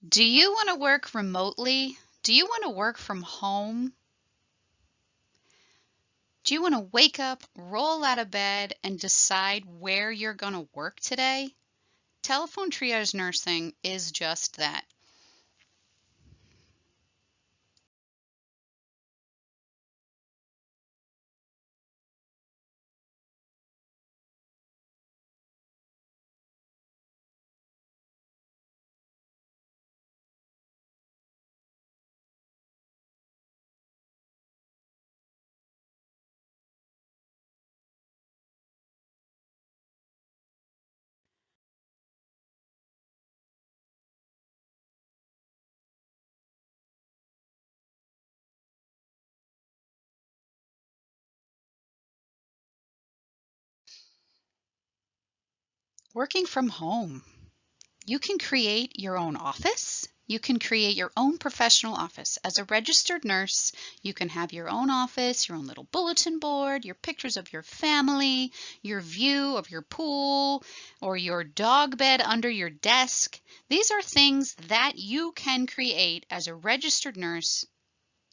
Do you want to work remotely? Do you want to work from home? Do you want to wake up, roll out of bed, and decide where you're going to work today? Telephone triage nursing is just that. Working from home. You can create your own office. You can create your own professional office. As a registered nurse, you can have your own office, your own little bulletin board, your pictures of your family, your view of your pool, or your dog bed under your desk. These are things that you can create as a registered nurse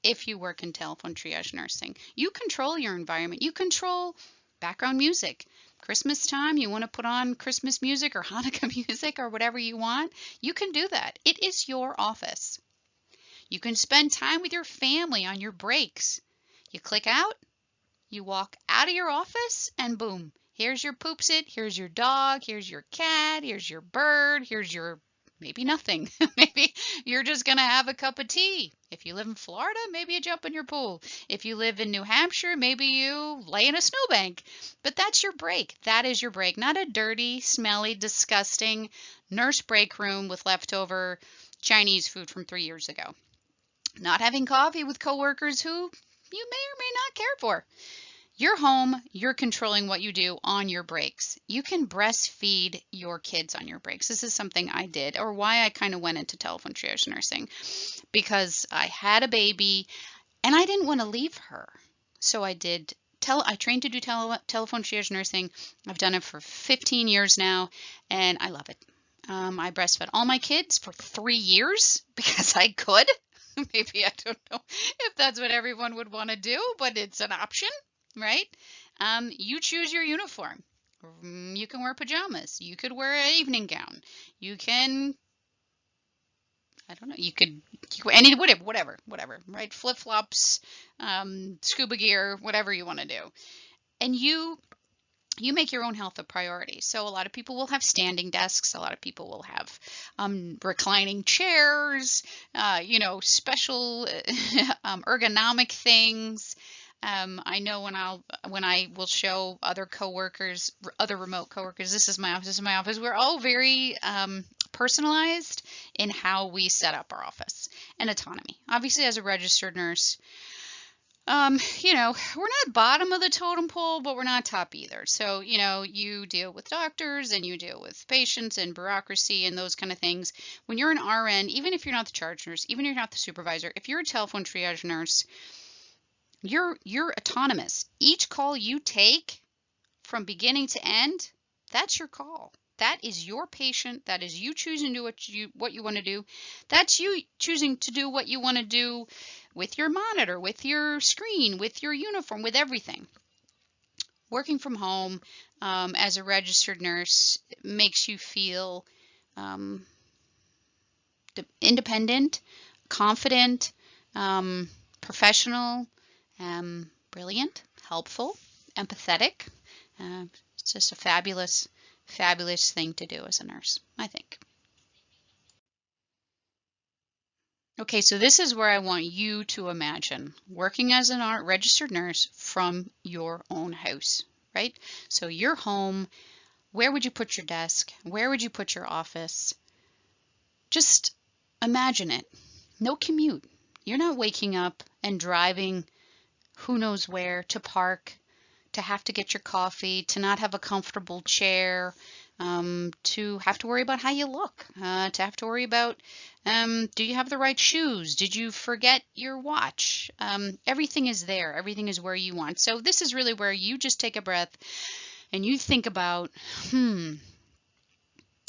if you work in telephone triage nursing. You control your environment. You control background music. Christmas time, you want to put on Christmas music or Hanukkah music or whatever you want, you can do that. It is your office. You can spend time with your family on your breaks. You click out, you walk out of your office, and boom, here's your poop sit, here's your dog, here's your cat, here's your bird, here's your maybe nothing. Maybe you're just going to have a cup of tea. If you live in Florida, maybe you jump in your pool. If you live in New Hampshire, maybe you lay in a snowbank. But that's your break. That is your break. Not a dirty, smelly, disgusting nurse break room with leftover Chinese food from 3 years ago. Not having coffee with coworkers who you may or may not care for. You're home, you're controlling what you do on your breaks. You can breastfeed your kids on your breaks. This is something I did, or why I kind of went into telephone triage nursing, because I had a baby and I didn't want to leave her. So I did. I trained to do telephone triage nursing. I've done it for 15 years now, and I love it. I breastfed all my kids for 3 years because I could. Maybe I don't know if that's what everyone would want to do, but it's an option, right? You choose your uniform. You can wear pajamas. You could wear an evening gown. You can, I don't know, you could any whatever, right? Flip flops, scuba gear, whatever you want to do, and you make your own health a priority. So a lot of people will have standing desks. A lot of people will have reclining chairs, special ergonomic things. I know when I will show other coworkers, other remote coworkers, this is my office, this is my office. We're all very personalized in how we set up our office and autonomy. Obviously, as a registered nurse, we're not bottom of the totem pole, but we're not top either. So, you deal with doctors and you deal with patients and bureaucracy and those kind of things. When you're an RN, even if you're not the charge nurse, even if you're not the supervisor, if you're a telephone triage nurse, you're autonomous. Each call you take from beginning to end, that's your call. That is your patient. That is you choosing to do what you want to do. That's you choosing to do what you want to do with your monitor, with your screen, with your uniform, with everything. Working from home as a registered nurse makes you feel independent, confident, professional, brilliant, helpful, empathetic. It's just a fabulous, fabulous thing to do as a nurse, I think. Okay, so this is where I want you to imagine working as a registered nurse from your own house, right? So your home, where would you put your desk? Where would you put your office? Just imagine it. No commute. You're not waking up and driving who knows where to park, to have to get your coffee, to not have a comfortable chair, to have to worry about how you look, to have to worry about do you have the right shoes? Did you forget your watch? Everything is there. Everything is where you want. So this is really where you just take a breath and you think about,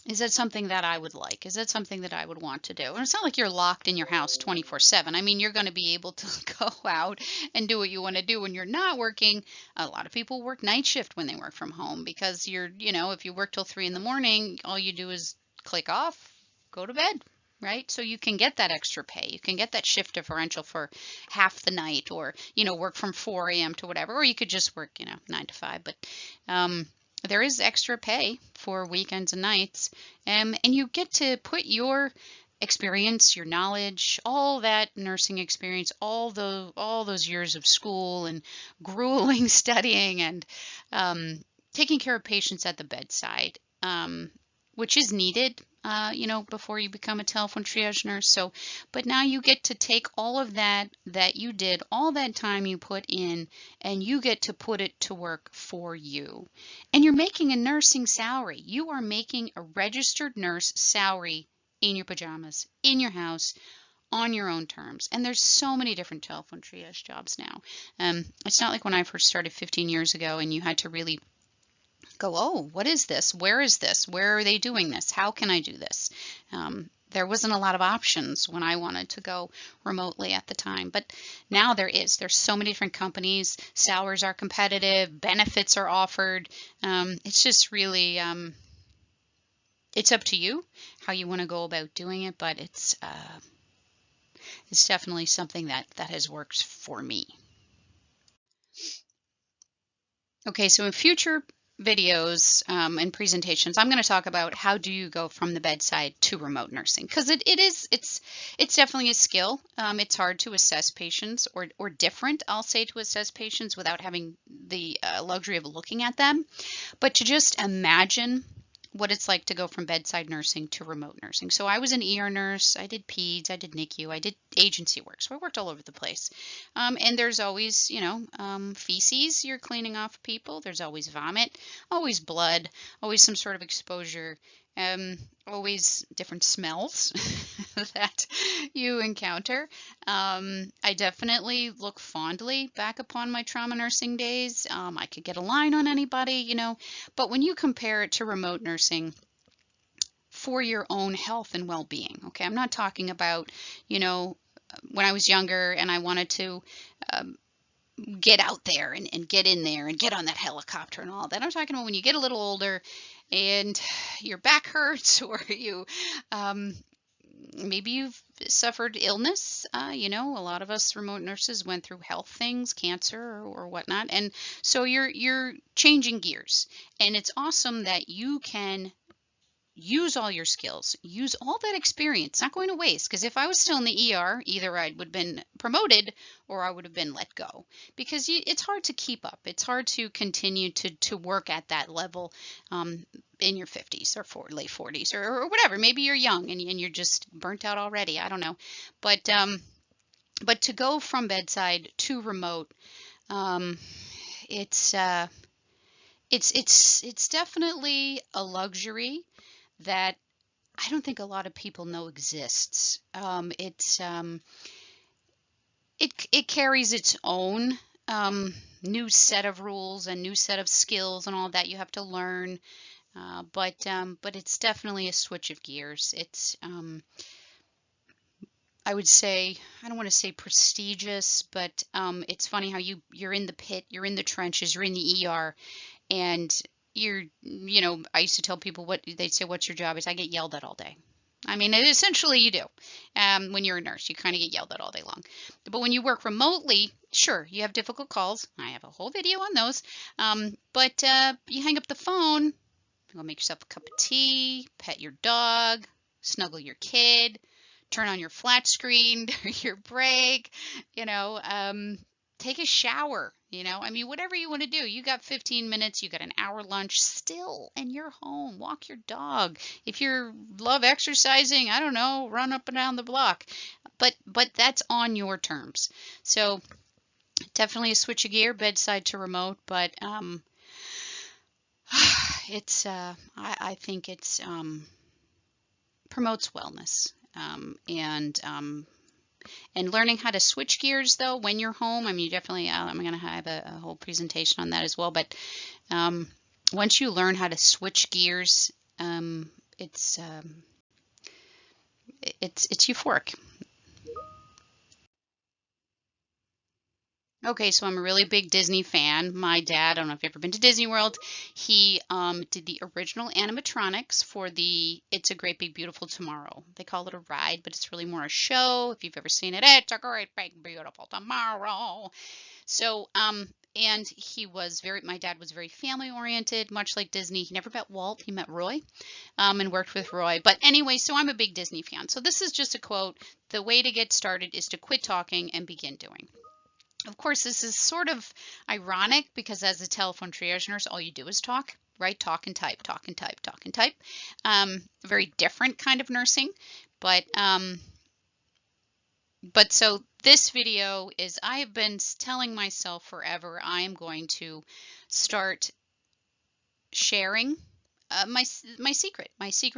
Is that something that I would like? Is that something that I would want to do? And it's not like you're locked in your house 24/7. I mean, you're going to be able to go out and do what you want to do when you're not working. A lot of people work night shift when they work from home because if you work till 3 in the morning, all you do is click off, go to bed, right? So you can get that extra pay. You can get that shift differential for half the night, or, work from 4 a.m. to whatever, or you could just work, 9 to 5. But, there is extra pay for weekends and nights, and you get to put your experience, your knowledge, all that nursing experience, all those years of school and grueling studying and taking care of patients at the bedside, which is needed, before you become a telephone triage nurse. So, but now you get to take all of that you did, all that time you put in, and you get to put it to work for you. And you're making a nursing salary. You are making a registered nurse salary in your pajamas, in your house, on your own terms. And there's so many different telephone triage jobs now. It's not like when I first started 15 years ago and you had to really go, oh, what is this? Where is this? Where are they doing this? How can I do this? There wasn't a lot of options when I wanted to go remotely at the time, but now there is. There's so many different companies. Salaries are competitive. Benefits are offered. It's just really, it's up to you how you want to go about doing it, but it's definitely something that has worked for me. Okay, so in future videos and presentations, I'm going to talk about how do you go from the bedside to remote nursing, because it's definitely a skill. It's hard to assess patients, or different, I'll say, to assess patients without having the luxury of looking at them. But to just imagine what it's like to go from bedside nursing to remote nursing. So I was an ER nurse. I did peds, I did NICU, I did agency work. So I worked all over the place. And there's always, feces you're cleaning off people. There's always vomit, always blood, always some sort of exposure. Always different smells that you encounter. I definitely look fondly back upon my trauma nursing days. I could get a line on anybody, but when you compare it to remote nursing for your own health and well-being, okay, I'm not talking about, when I was younger and I wanted to get out there and get in there and get on that helicopter and all that. I'm talking about when you get a little older and your back hurts, or maybe you've suffered illness. A lot of us remote nurses went through health things, cancer or whatnot, and so you're changing gears. And it's awesome that you can use all your skills, use all that experience, not going to waste. Because if I was still in the ER, either I would have been promoted or I would have been let go, because it's hard to keep up. It's hard to continue to work at that level in your 50s or late 40s or whatever. Maybe you're young and you're just burnt out already. I don't know. But to go from bedside to remote, it's definitely a luxury that I don't think a lot of people know exists. It carries its own new set of rules and new set of skills and all that you have to learn. But it's definitely a switch of gears. It's I would say, I don't want to say prestigious, but it's funny how you're in the pit, you're in the trenches, you're in the ER, and I used to tell people they'd say, what's your job? I get yelled at all day. I mean, essentially you do. When you're a nurse, you kind of get yelled at all day long. But when you work remotely, sure, you have difficult calls. I have a whole video on those. But you hang up the phone, go make yourself a cup of tea, pet your dog, snuggle your kid, turn on your flat screen, your break, take a shower, I mean, whatever you want to do. You got 15 minutes, you got an hour lunch still, and you're home. Walk your dog. If you love exercising, I don't know, run up and down the block. But that's on your terms. So definitely a switch of gear, bedside to remote, but it's I think it's promotes wellness, and learning how to switch gears, though, when you're home. I mean, definitely, I'm going to have a whole presentation on that as well. But once you learn how to switch gears, it's it's euphoric. Okay, so I'm a really big Disney fan. My dad, I don't know if you've ever been to Disney World. He did the original animatronics for the It's a Great Big Beautiful Tomorrow. They call it a ride, but it's really more a show. If you've ever seen it, it's a great big beautiful tomorrow. So, and my dad was very family oriented, much like Disney. He never met Walt, he met Roy, and worked with Roy. But anyway, so I'm a big Disney fan. So this is just a quote. The way to get started is to quit talking and begin doing. Of course, this is sort of ironic because as a telephone triage nurse, all you do is talk, right? Talk and type, talk and type, talk and type. Very different kind of nursing, but so this video is, I have been telling myself forever I am going to start sharing my secret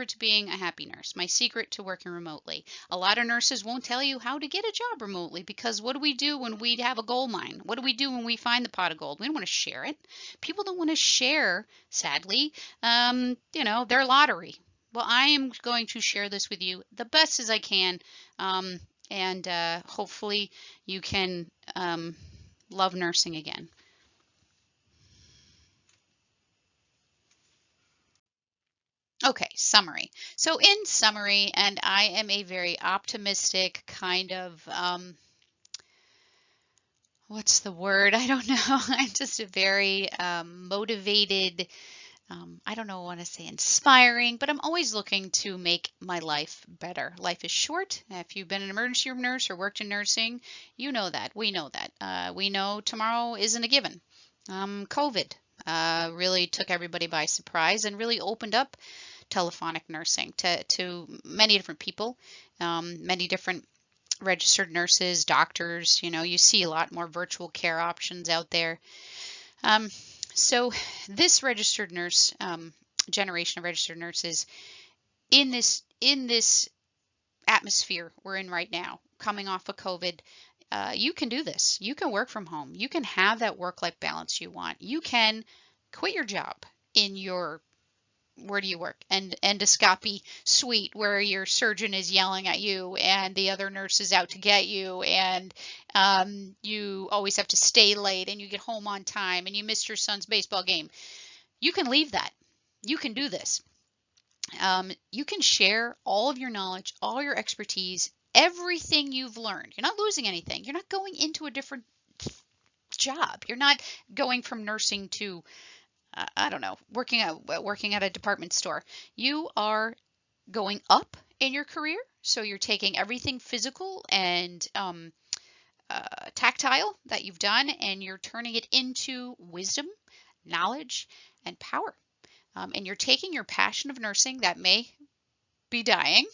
to being a happy nurse, my secret to working remotely. A lot of nurses won't tell you how to get a job remotely because what do we do when we have a gold mine? What do we do when we find the pot of gold? We don't want to share it. People don't want to share, sadly, their lottery. Well, I am going to share this with you the best as I can, and hopefully you can love nursing again. Okay, summary. So in summary, and I am a very optimistic kind of, what's the word? I don't know. I'm just a very motivated, I don't know, I want to say inspiring, but I'm always looking to make my life better. Life is short. If you've been an emergency room nurse or worked in nursing, you know that. We know that. We know tomorrow isn't a given. COVID really took everybody by surprise and really opened up telephonic nursing to many different people, many different registered nurses, doctors. You see a lot more virtual care options out there. So this registered nurse generation of registered nurses in this atmosphere we're in right now, coming off of COVID, you can do this. You can work from home. You can have that work-life balance you want. You can quit your job in your, where do you work? And endoscopy suite where your surgeon is yelling at you and the other nurse is out to get you, and you always have to stay late and you get home on time and you missed your son's baseball game. You can leave that. You can do this. You can share all of your knowledge, all your expertise, everything you've learned. You're not losing anything. You're not going into a different job. You're not going from nursing to I don't know, working at a department store. You are going up in your career, so you're taking everything physical and tactile that you've done, and you're turning it into wisdom, knowledge, and power. And you're taking your passion of nursing that may be dying.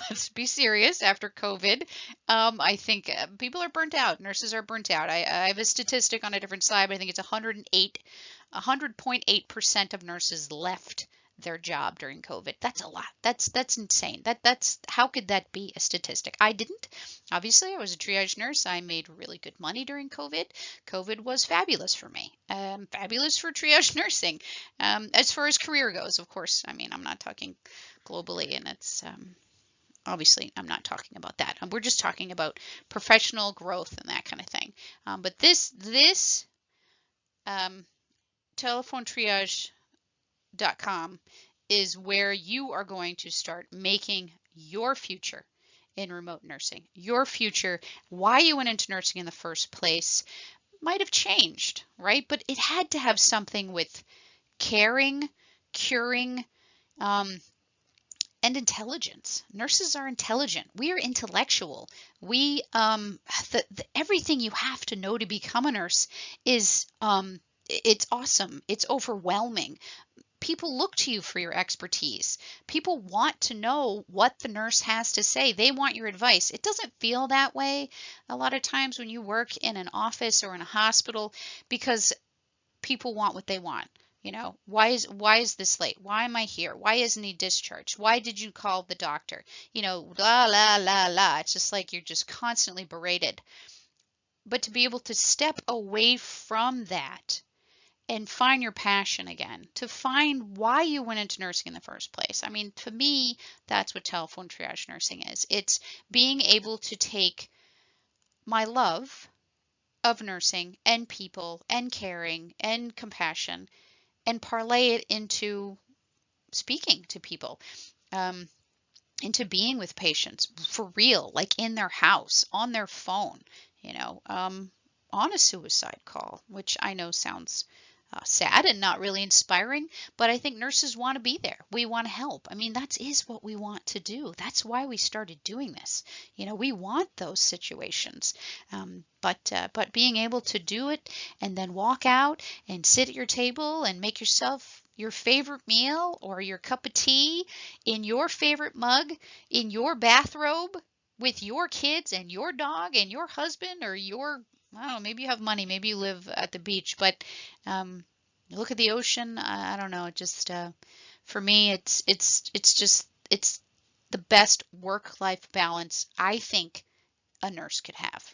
Let's be serious after COVID. I think people are burnt out. Nurses are burnt out. I have a statistic on a different slide, but I think it's 100.8% of nurses left their job during COVID. That's a lot. That's insane. That's how could that be a statistic? I didn't. Obviously, I was a triage nurse. I made really good money during COVID. COVID was fabulous for me. Fabulous for triage nursing. As far as career goes, of course. I mean, I'm not talking globally, and it's obviously I'm not talking about that. We're just talking about professional growth and that kind of thing. But this telephonetriage.com is where you are going to start making your future in remote nursing. Your future, why you went into nursing in the first place, might have changed, right? But it had to have something with caring, curing, and intelligence. Nurses are intelligent. We are intellectual. We everything you have to know to become a nurse is it's awesome. It's overwhelming. People look to you for your expertise. People want to know what the nurse has to say. They want your advice. It doesn't feel that way a lot of times when you work in an office or in a hospital because people want what they want. Why is this late? Why am I here? Why isn't he discharged? Why did you call the doctor? La la la la. It's just like you're just constantly berated. But to be able to step away from that and find your passion again, to find why you went into nursing in the first place. I mean, to me, that's what telephone triage nursing is. It's being able to take my love of nursing and people and caring and compassion and parlay it into speaking to people, um, into being with patients for real, like in their house, on their phone, you know, on a suicide call, which I know sounds sad and not really inspiring, but I think nurses want to be there. We want to help. I mean, that is what we want to do. That's why we started doing this. You know, we want those situations. But being able to do it and then walk out and sit at your table and make yourself your favorite meal or your cup of tea in your favorite mug, in your bathrobe, with your kids and your dog and your husband or your, I don't know, maybe you have money, maybe you live at the beach, but um, look at the ocean. I don't know. It just for me, it's the best work-life balance I think a nurse could have.